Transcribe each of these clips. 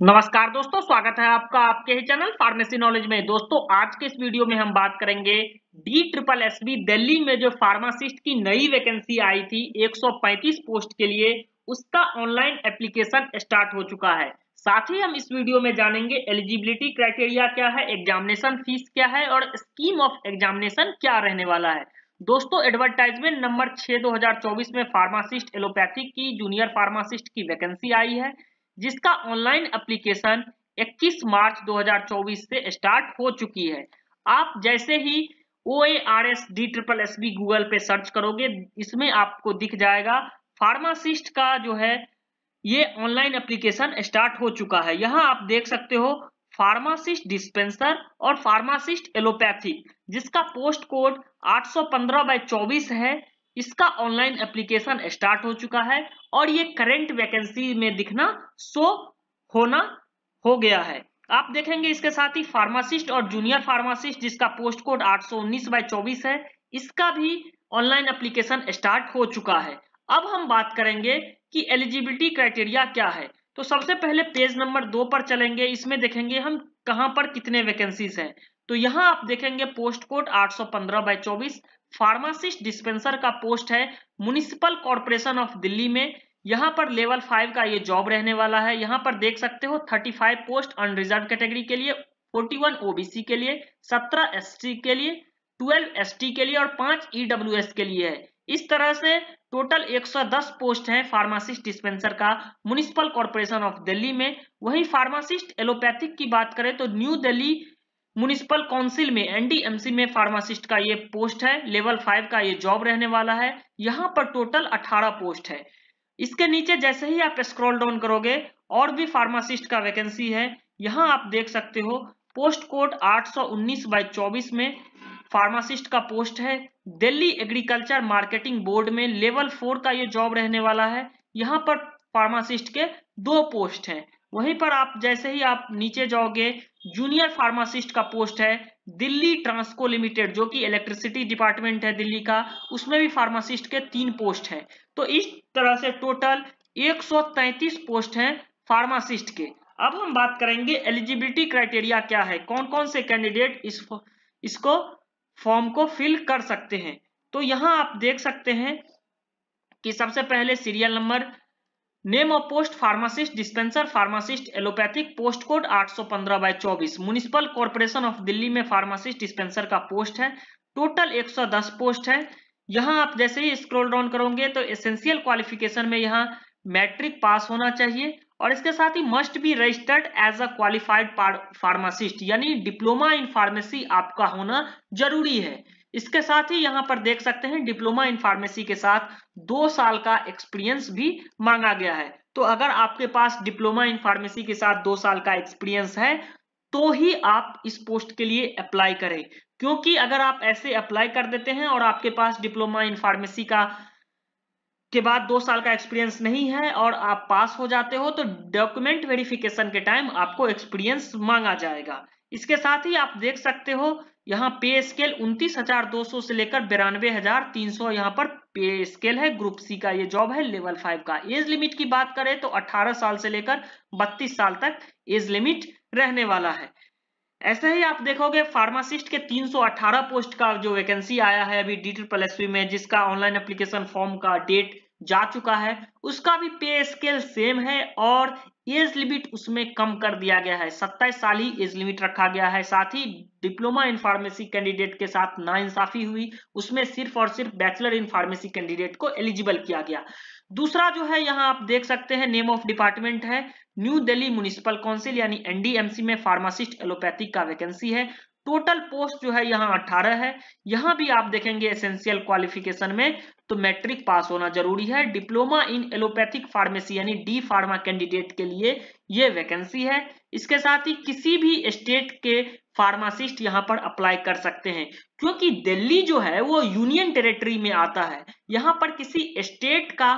नमस्कार दोस्तों, स्वागत है आपका आपके ही चैनल फार्मेसी नॉलेज में। दोस्तों, आज के इस वीडियो में हम बात करेंगे DSSSB दिल्ली में जो फार्मासिस्ट की नई वैकेंसी आई थी 135 पोस्ट के लिए, उसका ऑनलाइन एप्लीकेशन स्टार्ट हो चुका है। साथ ही हम इस वीडियो में जानेंगे एलिजिबिलिटी क्राइटेरिया क्या है, एग्जामिनेशन फीस क्या है और स्कीम ऑफ एग्जामिनेशन क्या रहने वाला है। दोस्तों, एडवर्टाइजमेंट नंबर 6/2024 में फार्मासिस्ट एलोपैथिक की जूनियर फार्मासिस्ट की वैकेंसी आई है, जिसका ऑनलाइन एप्लीकेशन 21 मार्च 2024 से स्टार्ट हो चुकी है। आप जैसे ही OARS DSSSB गूगल पे सर्च करोगे, इसमें आपको दिख जाएगा फार्मासिस्ट का जो है ये ऑनलाइन एप्लीकेशन स्टार्ट हो चुका है। यहाँ आप देख सकते हो फार्मासिस्ट डिस्पेंसर और फार्मासिस्ट एलोपैथिक, जिसका पोस्ट कोड 815/24 है। इसका ऑनलाइन एप्लीकेशन स्टार्ट हो चुका है और ये करंट वैकेंसी में दिखना शो होना हो गया है। आप देखेंगे इसके साथ ही फार्मासिस्ट और जूनियर फार्मासिस्ट, जिसका पोस्ट कोड 819/24 है, इसका भी ऑनलाइन एप्लीकेशन स्टार्ट हो चुका है। अब हम बात करेंगे कि एलिजिबिलिटी क्राइटेरिया क्या है। तो सबसे पहले पेज नंबर 2 पर चलेंगे। इसमें देखेंगे हम कहां पर कितने वैकेंसीज हैं। तो यहां आप देखेंगे पोस्ट कोड 815/24 फार्मासिस्ट डिस्पेंसर का पोस्ट है म्युनिसिपल कॉर्पोरेशन ऑफ दिल्ली में। यहाँ पर लेवल 5 का ये जॉब रहने वाला है। यहाँ पर देख सकते हो 35 पोस्ट अनरिजर्व कैटेगरी के लिए, 41 OBC के लिए, 17 SC के लिए, 12 ST के लिए और 5 EWS के लिए है। इस तरह से टोटल 110 पोस्ट हैं फार्मासिस्ट डिस्पेंसर का म्युनिसिपल कॉर्पोरेशन ऑफ दिल्ली में। वहीं फार्मासिस्ट एलोपैथिक की बात करें तो न्यू दिल्ली म्युनिसिपल काउंसिल में NDMC में फार्मासिस्ट का ये पोस्ट है, लेवल 5 का ये जॉब रहने वाला है। यहाँ पर टोटल 18 पोस्ट है। इसके नीचे जैसे ही आप स्क्रॉल डाउन करोगे और भी फार्मासिस्ट का वैकेंसी है। यहाँ आप देख सकते हो पोस्ट कोड 819/24 में फार्मासिस्ट का पोस्ट है दिल्ली एग्रीकल्चर मार्केटिंग बोर्ड में, लेवल 4 का ये जॉब रहने वाला है। यहाँ पर फार्मासिस्ट के 2 पोस्ट हैं। वहीं पर आप जैसे ही आप नीचे जाओगे, जूनियर फार्मासिस्ट का पोस्ट है दिल्ली ट्रांसको लिमिटेड, जो कि इलेक्ट्रिसिटी डिपार्टमेंट है दिल्ली का, उसमें भी फार्मासिस्ट के 3 पोस्ट हैं। तो इस तरह से टोटल 133 पोस्ट हैं फार्मासिस्ट के। अब हम बात करेंगे एलिजिबिलिटी क्राइटेरिया क्या है, कौन कौन से कैंडिडेट इसको फॉर्म को फिल कर सकते हैं। तो यहाँ आप देख सकते हैं कि सबसे पहले serial number, name of post pharmacist dispenser pharmacist allopathic, post code 815/24 municipal corporation of Delhi में फार्मासिस्ट डिस्पेंसर का पोस्ट है। टोटल 110 पोस्ट है। यहाँ आप जैसे ही स्क्रॉल डाउन करोगे तो एसेंशियल क्वालिफिकेशन में यहाँ मैट्रिक पास होना चाहिए और इसके साथ ही must be registered as a qualified pharmacist, यानी डिप्लोमा इन फार्मेसी आपका होना जरूरी है। इसके साथ ही यहाँ पर देख सकते हैं डिप्लोमा इन फार्मेसी के साथ 2 साल का एक्सपीरियंस भी मांगा गया है। तो अगर आपके पास डिप्लोमा इन फार्मेसी के साथ 2 साल का एक्सपीरियंस है तो ही आप इस पोस्ट के लिए अप्लाई करें, क्योंकि अगर आप ऐसे अप्लाई कर देते हैं और आपके पास डिप्लोमा इन फार्मेसी के बाद 2 साल का एक्सपीरियंस नहीं है और आप पास हो जाते हो, तो डॉक्यूमेंट वेरिफिकेशन के टाइम आपको एक्सपीरियंस मांगा जाएगा। इसके साथ ही आप देख सकते हो यहाँ पे स्केल 29,200 से लेकर 92,300 यहाँ पर पे स्केल है। ग्रुप सी का ये जॉब है, लेवल 5 का। एज लिमिट की बात करें तो 18 साल से लेकर 32 साल तक एज लिमिट रहने वाला है। ऐसे ही आप देखोगे फार्मासिस्ट के 318 पोस्ट का जो वैकेंसी आया है अभी DSSSB में, जिसका ऑनलाइन एप्लीकेशन फॉर्म का डेट जा चुका है, उसका भी पे स्केल सेम है और एज लिमिट उसमें कम कर दिया गया है। 27 साल ही एज लिमिट रखा गया है। साथ ही डिप्लोमा इन फार्मेसी कैंडिडेट के साथ नाइंसाफी हुई, उसमें सिर्फ और सिर्फ बैचलर इन फार्मेसी कैंडिडेट को एलिजिबल किया गया। दूसरा जो है यहाँ आप देख सकते हैं नेम ऑफ डिपार्टमेंट है न्यू दिल्ली म्युनिसिपल काउंसिल यानी NDMC में फार्मासिस्ट एलोपैथिक का वैकेंसी है। टोटल पोस्ट जो है यहाँ 18 है। यहाँ भी आप देखेंगे एसेंशियल क्वालिफिकेशन में तो मैट्रिक पास होना जरूरी है। डिप्लोमा इन एलोपैथिक फार्मेसी यानी D फार्मा कैंडिडेट के लिए ये वैकेंसी है। इसके साथ ही किसी भी स्टेट के फार्मासिस्ट यहाँ पर अप्लाई कर सकते हैं, क्योंकि दिल्ली जो है वो यूनियन टेरिटरी में आता है। यहाँ पर किसी स्टेट का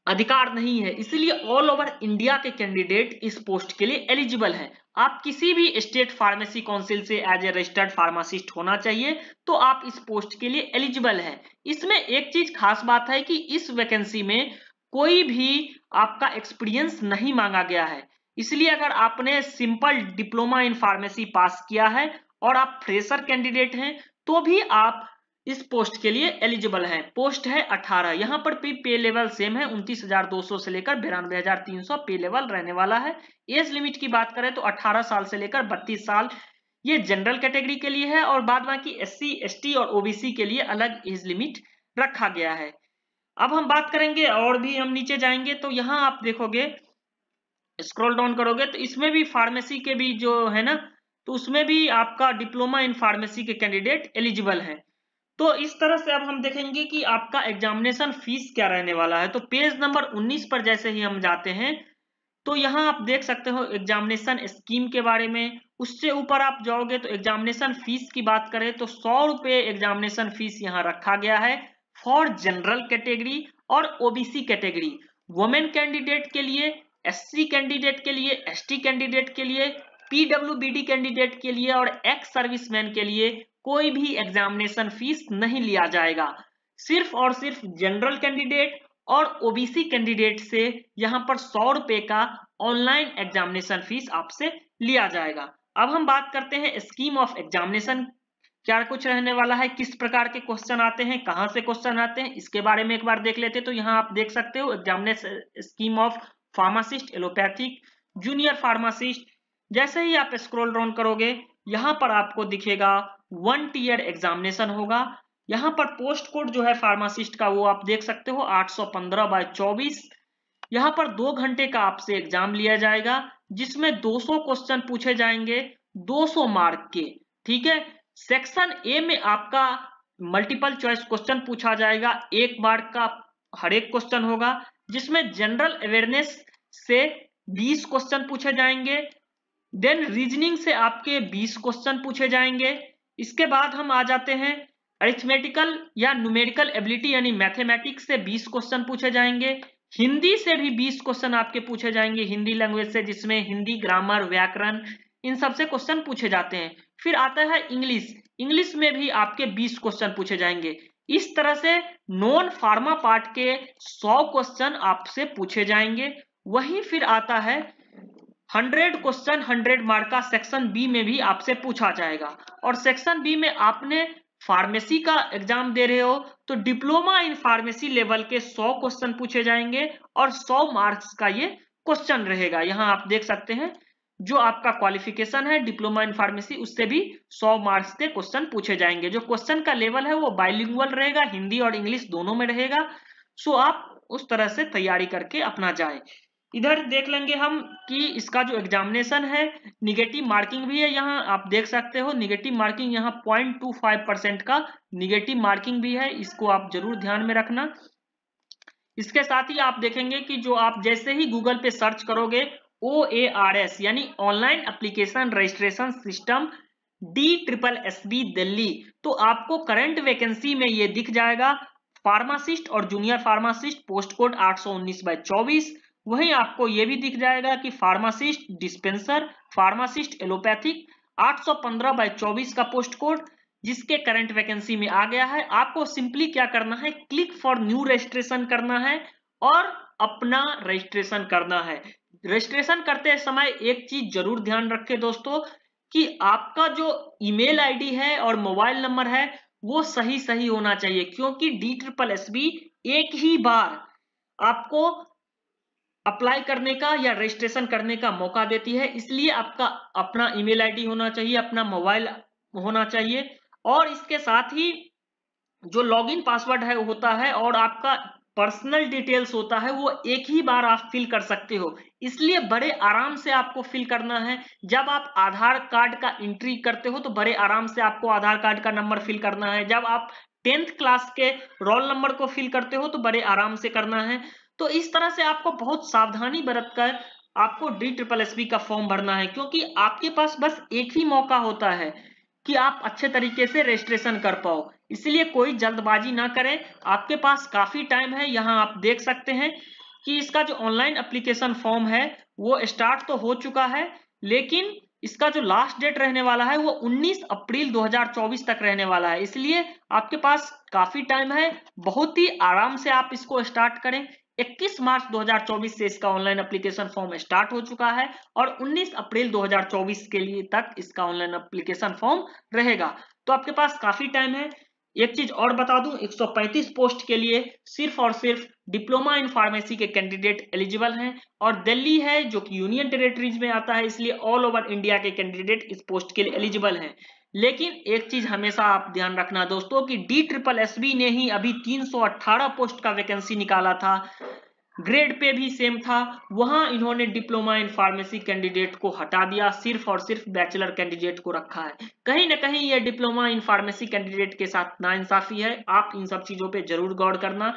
अधिकार नहीं है, इसलिए ऑल ओवर इंडिया के कैंडिडेट इस पोस्ट के लिए एलिजिबल हैं। आप किसी भी स्टेट फार्मेसी काउंसिल से एज ए रजिस्टर्ड फार्मासिस्ट होना चाहिए तो आप इस पोस्ट के लिए एलिजिबल हैं। इसमें एक चीज खास बात है कि इस वैकेंसी में कोई भी आपका एक्सपीरियंस नहीं मांगा गया है। इसलिए अगर आपने सिंपल डिप्लोमा इन फार्मेसी पास किया है और आप फ्रेशर कैंडिडेट हैं तो भी आप इस पोस्ट के लिए एलिजिबल हैं। पोस्ट है 18। यहाँ पर भी पे लेवल सेम है, 29,200 से लेकर 92,300 पे लेवल रहने वाला है। एज लिमिट की बात करें तो 18 साल से लेकर 32 साल ये जनरल कैटेगरी के लिए है और बाद बाकी SC ST और OBC के लिए अलग एज लिमिट रखा गया है। अब हम बात करेंगे और भी हम नीचे जाएंगे तो यहाँ आप देखोगे, स्क्रॉल डाउन करोगे तो इसमें भी फार्मेसी के भी जो है ना, तो उसमें भी आपका डिप्लोमा इन फार्मेसी के कैंडिडेट एलिजिबल हैं। तो इस तरह से अब हम देखेंगे कि आपका एग्जामिनेशन फीस क्या रहने वाला है। तो पेज नंबर 19 पर जैसे ही हम जाते हैं तो यहाँ आप देख सकते हो एग्जामिनेशन स्कीम के बारे में। उससे ऊपर आप जाओगे तो एग्जामिनेशन फीस की बात करें तो 100 रुपये एग्जामिनेशन फीस यहाँ रखा गया है फॉर जनरल कैटेगरी और OBC कैटेगरी। वुमेन कैंडिडेट के लिए, SC कैंडिडेट के लिए, ST कैंडिडेट के लिए, PWBD कैंडिडेट के लिए और एक्स सर्विसमैन के लिए कोई भी एग्जामिनेशन फीस नहीं लिया जाएगा। सिर्फ और सिर्फ जनरल कैंडिडेट और OBC कैंडिडेट से यहाँ पर 100 रुपए का ऑनलाइन एग्जामिनेशन फीस आपसे लिया जाएगा। अब हम बात करते हैं स्कीम ऑफ एग्जामिनेशन क्या कुछ रहने वाला है, किस प्रकार के क्वेश्चन आते हैं, कहां से क्वेश्चन आते हैं, इसके बारे में एक बार देख लेते हैं। तो यहाँ आप देख सकते हो examination scheme of pharmacist, allopathic, junior pharmacist. जैसे ही आप स्क्रॉल डाउन करोगे यहाँ पर आपको दिखेगा 1 टीयर एग्जामिनेशन होगा। यहाँ पर पोस्ट कोड जो है फार्मासिस्ट का वो आप देख सकते हो 815/24। यहाँ पर 2 घंटे का आपसे एग्जाम लिया जाएगा जिसमें 200 क्वेश्चन पूछे जाएंगे 200 मार्क के। ठीक है, सेक्शन ए में आपका मल्टीपल चॉइस क्वेश्चन पूछा जाएगा, 1 मार्क का हर एक क्वेश्चन होगा, जिसमें जनरल अवेयरनेस से 20 क्वेश्चन पूछे जाएंगे। देन रीजनिंग से आपके 20 क्वेश्चन पूछे जाएंगे। इसके बाद हम आ जाते हैं अरिथमेटिकल या न्यूमेरिकल एबिलिटी यानी मैथमेटिक्स से 20 क्वेश्चन पूछे जाएंगे। हिंदी से भी 20 क्वेश्चन आपके पूछे जाएंगे, हिंदी लैंग्वेज से, जिसमें हिंदी ग्रामर, व्याकरण, इन सब से क्वेश्चन पूछे जाते हैं। फिर आता है इंग्लिश, इंग्लिश में भी आपके 20 क्वेश्चन पूछे जाएंगे। इस तरह से नॉन फार्मा पार्ट के 100 क्वेश्चन आपसे पूछे जाएंगे। वहीं फिर आता है 100 क्वेश्चन 100 मार्क का सेक्शन बी में भी आपसे पूछा जाएगा। और सेक्शन बी में आपने फार्मेसी का एग्जाम दे रहे हो तो डिप्लोमा इन फार्मेसी लेवल के 100 क्वेश्चन पूछे जाएंगे और 100 मार्क्स का ये क्वेश्चन रहेगा। यहाँ आप देख सकते हैं जो आपका क्वालिफिकेशन है डिप्लोमा इन फार्मेसी उससे भी 100 मार्क्स के क्वेश्चन पूछे जाएंगे। जो क्वेश्चन का लेवल है वो बाइलिंगुअल रहेगा, हिंदी और इंग्लिश दोनों में रहेगा। सो आप उस तरह से तैयारी करके अपना जाए। इधर देख लेंगे हम कि इसका जो एग्जामिनेशन है निगेटिव मार्किंग भी है। यहाँ आप देख सकते हो निगेटिव मार्किंग यहाँ 0.25% का निगेटिव मार्किंग भी है, इसको आप जरूर ध्यान में रखना। इसके साथ ही आप देखेंगे कि जो आप जैसे ही गूगल पे सर्च करोगे OARS यानी online application registration system DSSB Delhi, तो आपको करंट वैकेंसी में ये दिख जाएगा फार्मासिस्ट और जूनियर फार्मासिस्ट पोस्ट कोड 819/24। वहीं आपको ये भी दिख जाएगा कि फार्मासिस्ट डिस्पेंसर, फार्मासिस्ट एलोपैथिक 815/24 का पोस्ट कोड, जिसके करंट वैकेंसी में आ गया है। आपको सिंपली क्या करना है, क्लिक फॉर न्यू रजिस्ट्रेशन करना है और अपना रजिस्ट्रेशन करना है। रजिस्ट्रेशन करते समय एक चीज जरूर ध्यान रखें दोस्तों कि आपका जो ईमेल आईडी है और मोबाइल नंबर है वो सही होना चाहिए, क्योंकि DSSB एक ही बार आपको अप्लाई करने का या रजिस्ट्रेशन करने का मौका देती है। इसलिए आपका अपना ईमेल आईडी होना चाहिए, अपना मोबाइल होना चाहिए और इसके साथ ही जो लॉगिन पासवर्ड है होता है और आपका पर्सनल डिटेल्स होता है वो एक ही बार आप फिल कर सकते हो। इसलिए बड़े आराम से आपको फिल करना है। जब आप आधार कार्ड का एंट्री करते हो तो बड़े आराम से आपको आधार कार्ड का नंबर फिल करना है। जब आप 10th क्लास के रोल नंबर को फिल करते हो तो बड़े आराम से करना है। तो इस तरह से आपको बहुत सावधानी बरत कर आपको DSSB का फॉर्म भरना है, क्योंकि आपके पास बस एक ही मौका होता है कि आप अच्छे तरीके से रजिस्ट्रेशन कर पाओ। इसलिए कोई जल्दबाजी ना करें, आपके पास काफी टाइम है। यहाँ आप देख सकते हैं कि इसका जो ऑनलाइन एप्लीकेशन फॉर्म है वो स्टार्ट तो हो चुका है, लेकिन इसका जो लास्ट डेट रहने वाला है वो 19 अप्रैल 2024 तक रहने वाला है। इसलिए आपके पास काफी टाइम है, बहुत ही आराम से आप इसको स्टार्ट करें। 21 मार्च 2024 से इसका ऑनलाइन एप्लीकेशन फॉर्म स्टार्ट हो चुका है और 19 अप्रैल 2024 के लिए तक इसका ऑनलाइन एप्लीकेशन फॉर्म रहेगा। तो आपके पास काफी टाइम है। एक चीज और बता दूं, 135 पोस्ट के लिए सिर्फ और सिर्फ डिप्लोमा इन फार्मेसी के कैंडिडेट एलिजिबल हैं और दिल्ली है जो कि यूनियन टेरिटरीज में आता है, इसलिए ऑल ओवर इंडिया के कैंडिडेट इस पोस्ट के लिए एलिजिबल हैं। लेकिन एक चीज हमेशा आप ध्यान रखना दोस्तों कि DSSB ने ही अभी 318 पोस्ट का वैकेंसी निकाला था, ग्रेड पे भी सेम था, वहां इन्होंने डिप्लोमा इन फार्मेसी कैंडिडेट को हटा दिया, सिर्फ और सिर्फ बैचलर कैंडिडेट को रखा है। कहीं ना कहीं ये डिप्लोमा इन फार्मेसी कैंडिडेट के साथ नाइंसाफी है, आप इन सब चीजों पे जरूर गौर करना।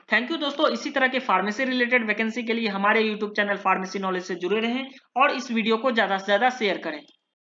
थैंक यू दोस्तों। इसी तरह के फार्मेसी रिलेटेड वैकेंसी के लिए हमारे यूट्यूब चैनल फार्मेसी नॉलेज से जुड़े रहें और इस वीडियो को ज्यादा से ज्यादा शेयर करें।